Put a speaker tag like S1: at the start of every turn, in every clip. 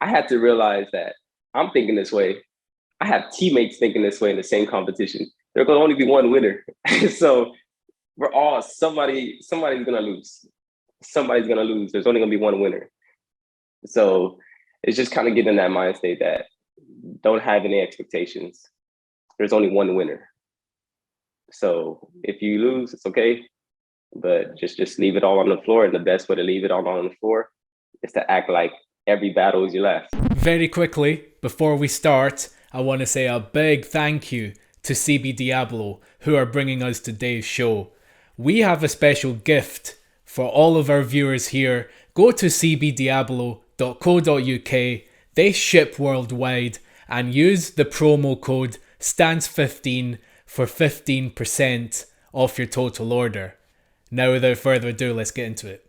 S1: I had to realize that I'm thinking this way. I have teammates thinking this way in the same competition. There can only be one winner. So we're all somebody's gonna lose. Somebody's gonna lose. There's only gonna be one winner. So it's just kind of getting in that mind state that don't have any expectations. There's only one winner. So if you lose, it's okay. But just leave it all on the floor. And the best way to leave it all on the floor is to act like every battle is your last.
S2: Very quickly, before we start, I want to say a big thank you to CB Diablo, who are bringing us today's show. We have a special gift for all of our viewers here. Go to cbdiablo.co.uk. They ship worldwide, and use the promo code STANCE15 for 15% off your total order. Now, without further ado, let's get into it.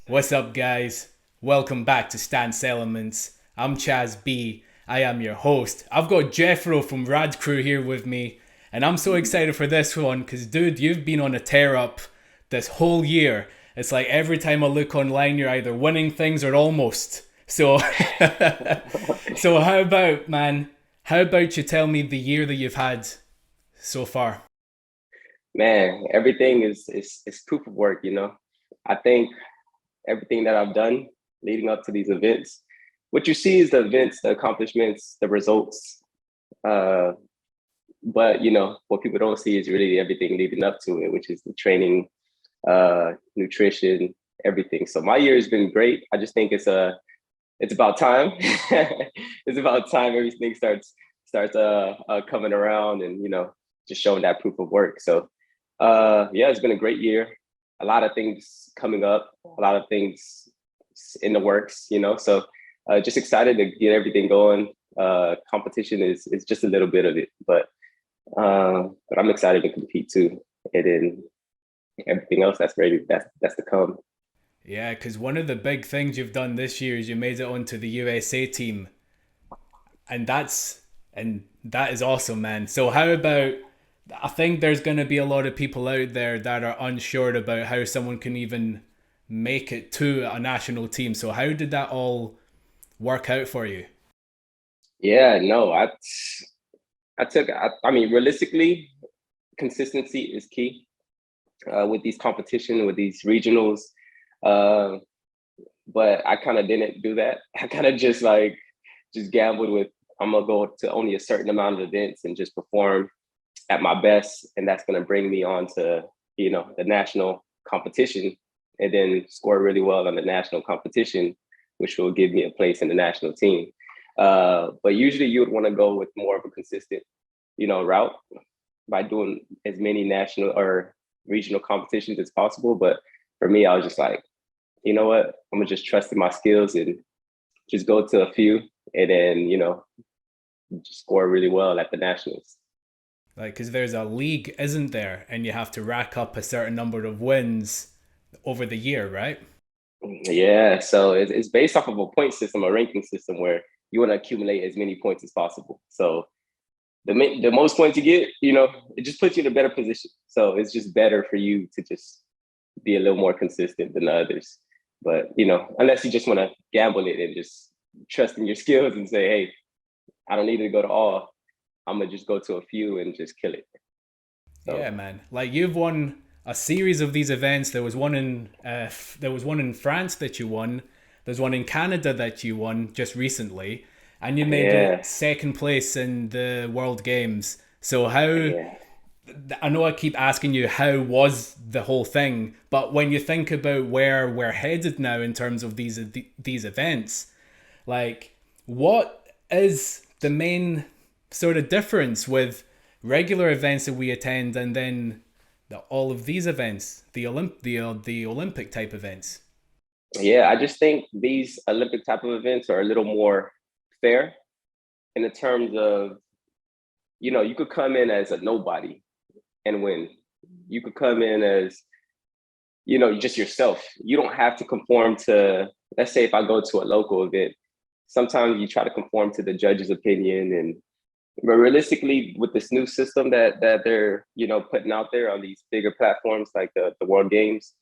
S2: What's up, guys? Welcome back to Stance Elements. I'm Chaz B. I am your host. I've got Jeffrow from Rad Crew here with me, and I'm so excited for this one because, dude, you've been on a tear up this whole year. It's like every time I look online, you're either winning things or almost. So, so how about, man? How about you tell me the year that you've had so far?
S1: Man, everything is proof of work, you know. I think everything that I've done leading up to these events, what you see is the events, the accomplishments, the results. But you know, what people don't see is really everything leading up to it, which is the training, nutrition, everything. So my year has been great. I just think it's about time. It's about time everything starts coming around and, you know, just showing that proof of work. So yeah, it's been a great year. A lot of things coming up, a lot of things in the works, you know. So just excited to get everything going. Competition is just a little bit of it, but I'm excited to compete too. And then everything else that's ready, that's to come.
S2: Yeah, because one of the big things you've done this year is you made it onto the USA team, and that is awesome, man. So how about? I think there's going to be a lot of people out there that are unsure about how someone can even make it to a national team. So how did that all work out for you?
S1: Yeah, no, I mean, realistically, consistency is key with these competition, with these regionals. Uh, but I kind of didn't do that. I kind of just gambled with I'm gonna go to only a certain amount of events and just perform at my best, and that's gonna bring me on to, you know, the national competition, and then score really well on the national competition, which will give me a place in the national team. But usually you would want to go with more of a consistent, you know, route by doing as many national or regional competitions as possible. But for me, I was just like, you know what, I'm gonna just trust in my skills and just go to a few, and then, you know, just score really well at the nationals.
S2: Like, because there's a league, isn't there? And you have to rack up a certain number of wins over the year, right?
S1: Yeah, so it's based off of a point system, a ranking system where you want to accumulate as many points as possible. So the most points you get, you know, it just puts you in a better position. So it's just better for you to just be a little more consistent than the others. But, you know, unless you just want to gamble it and just trust in your skills and say, hey, I don't need to go to all. I'm gonna just go to a few and just kill it.
S2: Yeah,
S1: So
S2: man. Like, you've won a series of these events. There was one in France that you won. There's one in Canada that you won just recently, and you made it
S1: yeah,
S2: second place in the World Games. So how?
S1: yeah,
S2: I know I keep asking you how was the whole thing, but when you think about where we're headed now in terms of these events, like, what is the main sort of difference with regular events that we attend and then all of these events, the Olympic type events?
S1: yeah. I just think these Olympic type of events are a little more fair in the terms of, you know, you could come in as a nobody and win. You could come in as, you know, just yourself. You don't have to conform to, let's say if I go to a local event, sometimes you try to conform to the judge's opinion. And but realistically, with this new system that they're, you know, putting out there on these bigger platforms like the World Games,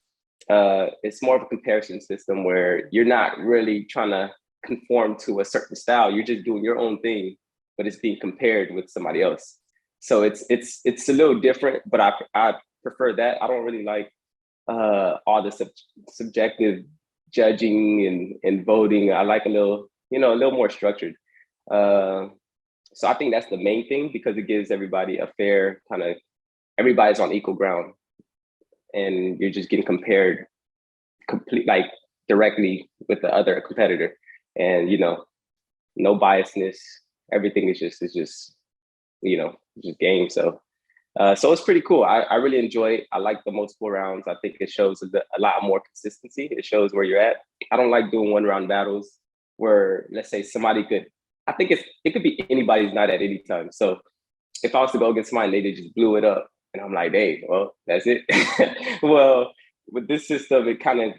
S1: it's more of a comparison system where you're not really trying to conform to a certain style. You're just doing your own thing, but it's being compared with somebody else. So it's a little different, but I prefer that. I don't really like all the subjective judging and voting. I like a little, a little more structured. So I think that's the main thing, because it gives everybody a fair kind of, everybody's on equal ground, and you're just getting compared like directly with the other competitor, and no biasness. Everything is just just game. So so it's pretty cool. I really enjoy it. I like the multiple rounds. I think it shows a lot more consistency. It shows where you're at. I don't like doing 1 round battles where, let's say, somebody could, I think it could be anybody's night at any time. So if I was to go against somebody and they just blew it up, and I'm like, hey, well, that's it. Well, with this system, it kind of,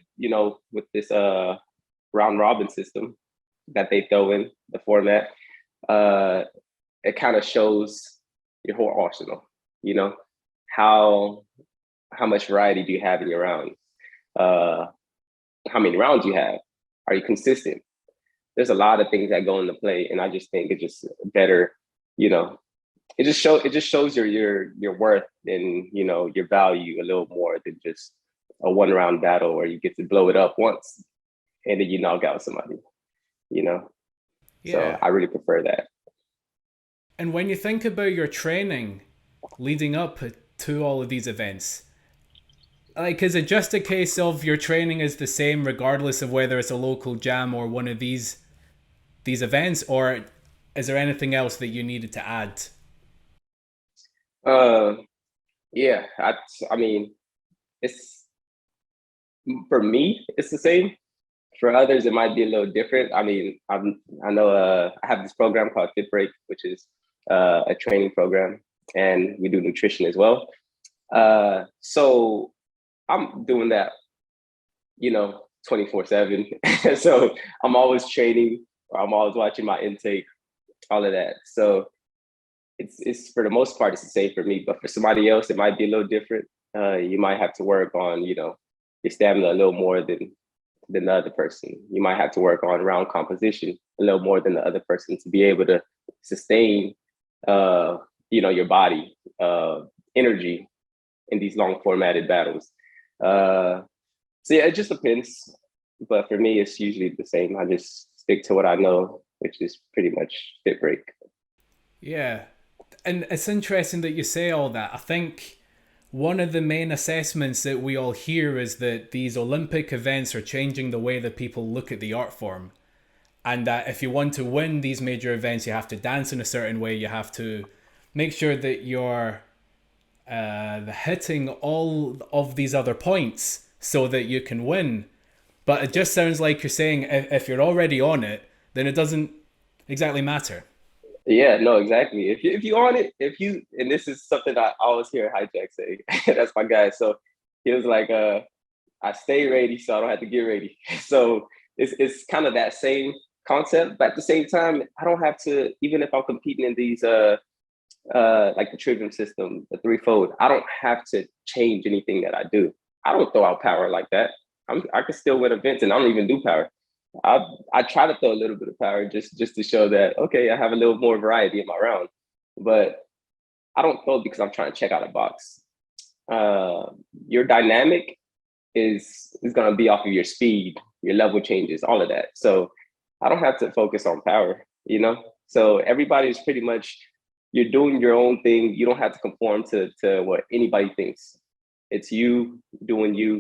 S1: with this round robin system that they throw in the format, it kind of shows your whole arsenal. How much variety do you have in your rounds? How many rounds you have? Are you consistent? There's a lot of things that go into play, and I just think it's just better. It just shows your worth and your value a little more than just a 1 round battle where you get to blow it up once and then you knock out somebody.
S2: Yeah.
S1: So I really prefer that.
S2: And when you think about your training leading up to all of these events, like, is it just a case of your training is the same regardless of whether it's a local jam or one of these events, or is there anything else that you needed to add?
S1: Yeah, I mean, it's, for me, it's the same. For others, it might be a little different. I mean, I know I have this program called Fit Break, which is a training program, and we do nutrition as well. So I'm doing that, 24/7. So I'm always training, or I'm always watching my intake, all of that. So it's for the most part, it's the same for me. But for somebody else, it might be a little different. You might have to work on, your stamina a little more than the other person. You might have to work on round composition a little more than the other person to be able to sustain, your body energy in these long formatted battles. So yeah, it just depends. But for me, it's usually the same. I just stick to what I know, which is pretty much Fit Break.
S2: Yeah. And it's interesting that you say all that. I think one of the main assessments that we all hear is that these Olympic events are changing the way that people look at the art form. And that if you want to win these major events, you have to dance in a certain way. You have to make sure that you're hitting all of these other points so that you can win. But it just sounds like you're saying if you're already on it, then it doesn't exactly matter.
S1: Yeah, no, exactly. If you on it, and this is something I always hear Hijack say, that's my guy. So he was like, I stay ready so I don't have to get ready. So it's kind of that same concept, but at the same time, I don't have to, even if I'm competing in these like the trivium system, the threefold, I don't have to change anything that I do. I don't throw out power like that. I can still win events and I don't even do power. I try to throw a little bit of power just to show that, okay, I have a little more variety in my round, but I don't throw because I'm trying to check out a box. Your dynamic is going to be off of your speed, your level changes, all of that. So I don't have to focus on power, So everybody's pretty much, you're doing your own thing. You don't have to conform to what anybody thinks. It's you doing you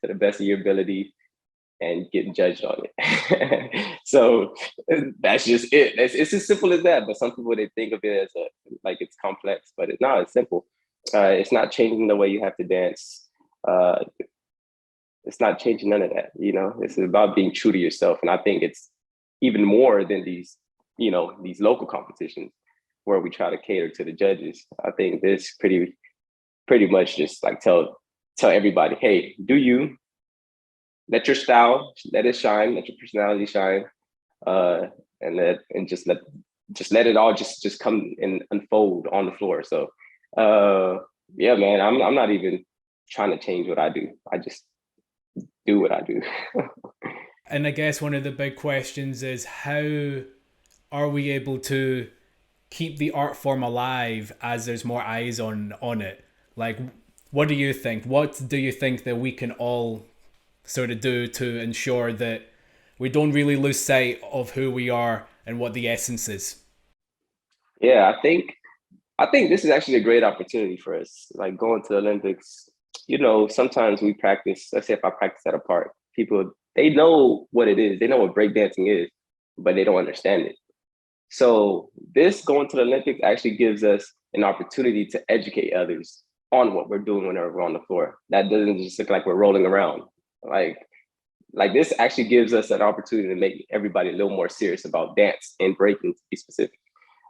S1: to the best of your ability and getting judged on it. So that's just it. It's as simple as that. But some people, they think of it as like it's complex, but it's simple. It's not changing the way you have to dance. It's not changing none of that. It's about being true to yourself. And I think it's even more than these local competitions where we try to cater to the judges. I think this pretty much just like tell everybody, hey, do you, let your style, let it shine, let your personality shine, and just let it all just come and unfold on the floor. So yeah, man, I'm not even trying to change what I do. I just do what I do.
S2: And I guess one of the big questions is, how are we able to keep the art form alive as there's more eyes on it? Like, what do you think? What do you think that we can all sort of do to ensure that we don't really lose sight of who we are and what the essence is?
S1: Yeah, I think this is actually a great opportunity for us. Like going to the Olympics, sometimes we practice. Let's say if I practice at a park, people they know what it is. They know what breakdancing is, but they don't understand it. So this going to the Olympics actually gives us an opportunity to educate others on what we're doing whenever we're on the floor. That doesn't just look like we're rolling around. Like like this actually gives us an opportunity to make everybody a little more serious about dance and breaking to be specific.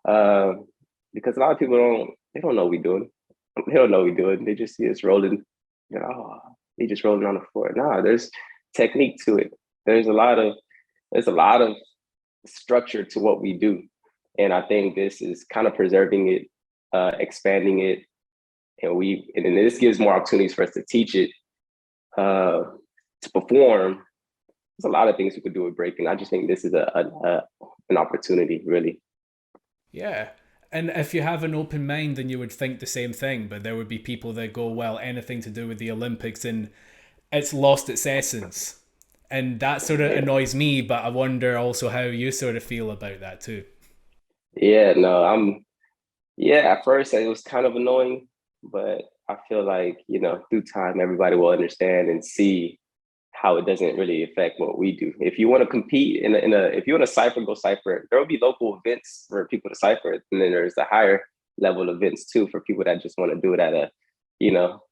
S1: Um, because a lot of people don't know what we're doing. They don't know what we're doing. They just see us rolling. Oh, they just rolling on the floor. No, there's technique to it. There's a lot of there's a lot of structure to what we do, and I think this is kind of preserving it, expanding it, and then this gives more opportunities for us to teach it, uh, to perform. There's a lot of things we could do with breaking. I just think this is an opportunity, really.
S2: Yeah. And if you have an open mind, then you would think the same thing. But there would be people that go, well, anything to do with the Olympics and it's lost its essence. And that sort of
S1: Yeah,
S2: annoys me, but I wonder also how you sort of feel about that too.
S1: yeah, no, yeah. At first, it was kind of annoying, but I feel like through time, everybody will understand and see how it doesn't really affect what we do. If you want to compete if you want to cipher, go cipher. There will be local events for people to cipher, and then there's the higher level events too for people that just want to do it at you know,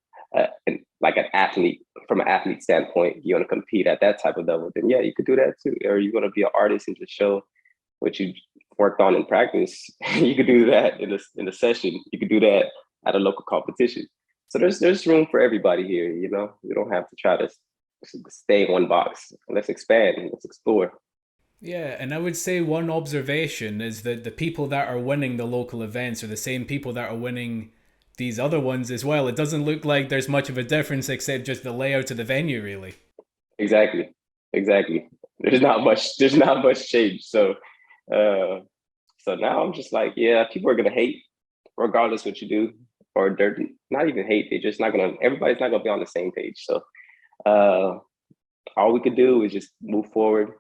S1: like an athlete from an athlete standpoint. You want to compete at that type of level, then yeah, you could do that too. Or you want to be an artist and just show what you worked on in practice. You could do that in a session. You could do that at a local competition. So there's room for everybody here. You don't have to try to stay in one box. Let's expand. Let's explore.
S2: Yeah, and I would say one observation is that the people that are winning the local events are the same people that are winning these other ones as well. It doesn't look like there's much of a difference except just the layout of the venue, really.
S1: Exactly. Exactly. There's not much change. Uh, so now I'm just like, yeah, people are gonna hate regardless what you do, or they're not even hate. They're just not gonna. Everybody's not gonna be on the same page. So uh, all we could do is just move forward,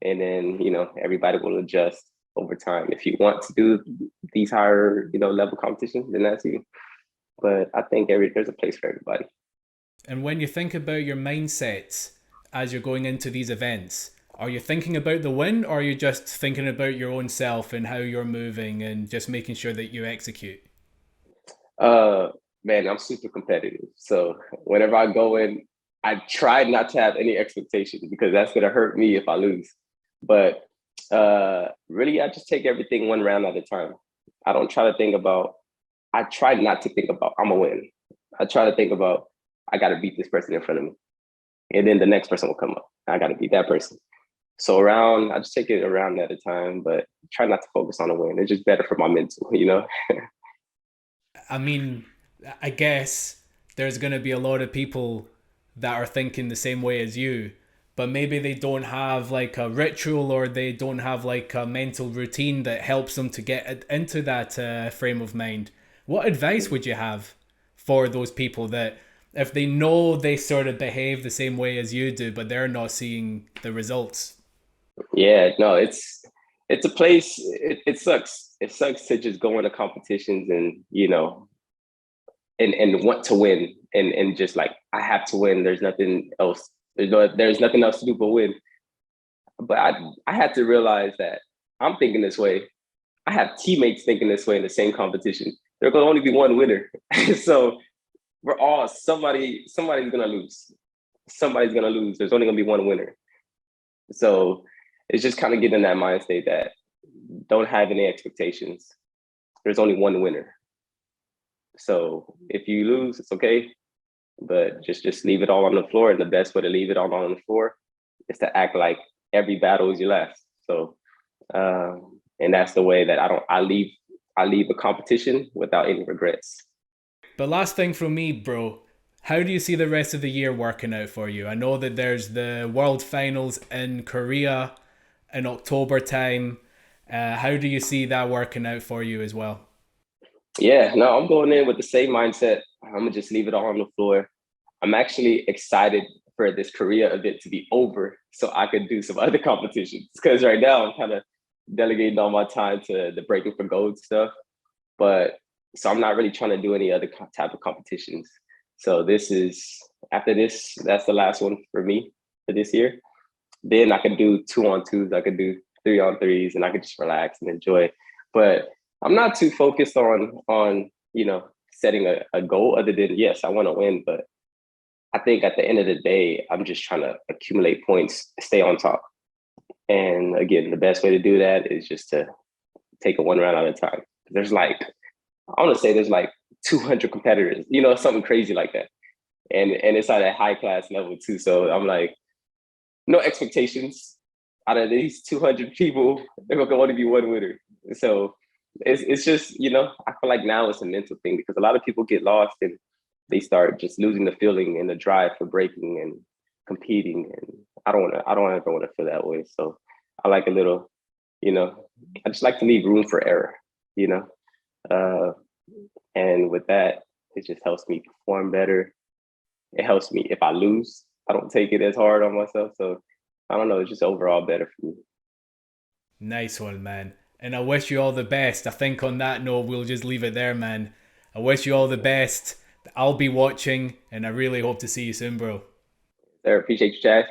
S1: and then everybody will adjust over time. If you want to do these higher level competitions, then that's you. But I think there's a place for everybody.
S2: And when you think about your mindset as you're going into these events, are you thinking about the win or are you just thinking about your own self and how you're moving and just making sure that you execute?
S1: Uh, Man, I'm super competitive. So whenever I go in, I try not to have any expectations because that's gonna hurt me if I lose. But really, I just take everything one round at a time. I don't try to think about. I try not to think about I'm gonna win. I try to think about I got to beat this person in front of me, and then the next person will come up. I got to beat that person. So I just take it around at a time, but try not to focus on the win. It's just better for my mental.
S2: I mean, I guess there's going to be a lot of people that are thinking the same way as you, but maybe they don't have like a ritual or they don't have like a mental routine that helps them to get into that frame of mind. What advice would you have for those people that if they know they sort of behave the same way as you do, but they're not seeing the results?
S1: Yeah, no, it's a place. It sucks. It sucks to just go into competitions and and want to win and just like I have to win. There's nothing else. There's nothing else to do but win. But I had to realize that I'm thinking this way. I have teammates thinking this way in the same competition. There can only be one winner. So we're all somebody's gonna lose. Somebody's gonna lose. There's only gonna be one winner. So it's just kind of getting in that mind state that don't have any expectations. There's only one winner. So if you lose, it's okay, but just leave it all on the floor. And the best way to leave it all on the floor is to act like every battle is your last. So and that's the way that I leave a competition without any regrets.
S2: But last thing from me, bro, How do you see the rest of the year working out for you? I know that there's the World Finals in Korea in October time. How do you see that working out for you as well?
S1: Yeah, no, I'm going in with the same mindset. I'm gonna just leave it all on the floor. I'm actually excited for this Korea event to be over so I could do some other competitions. Because right now I'm kind of delegating all my time to the breaking for gold stuff. But so I'm not really trying to do any other type of competitions. So this is after this, that's the last one for me for this year. Then I could do 2-on-2s, I could do 3-on-3s, and I could just relax and enjoy. But I'm not too focused on setting a goal other than yes, I want to win. But I think at the end of the day, I'm just trying to accumulate points, stay on top. And again, the best way to do that is just to take it one round at a time. There's like, I want to say there's like 200 competitors, something crazy like that. And it's at a high class level too. So I'm like, no expectations. Out of these 200 people, there going to only be one winner. So it's just, I feel like now it's a mental thing because a lot of people get lost and they start just losing the feeling and the drive for breaking and competing. And I don't ever want to feel that way. So I like a little, I just like to leave room for error, you know? Uh, and with that, it just helps me perform better. It helps me if I lose, I don't take it as hard on myself. So I don't know, it's just overall better for me.
S2: Nice one, man. And I wish you all the best. I think on that note, we'll just leave it there, man. I wish you all the best. I'll be watching, and I really hope to see you soon, bro.
S1: Sir, appreciate you, Chad.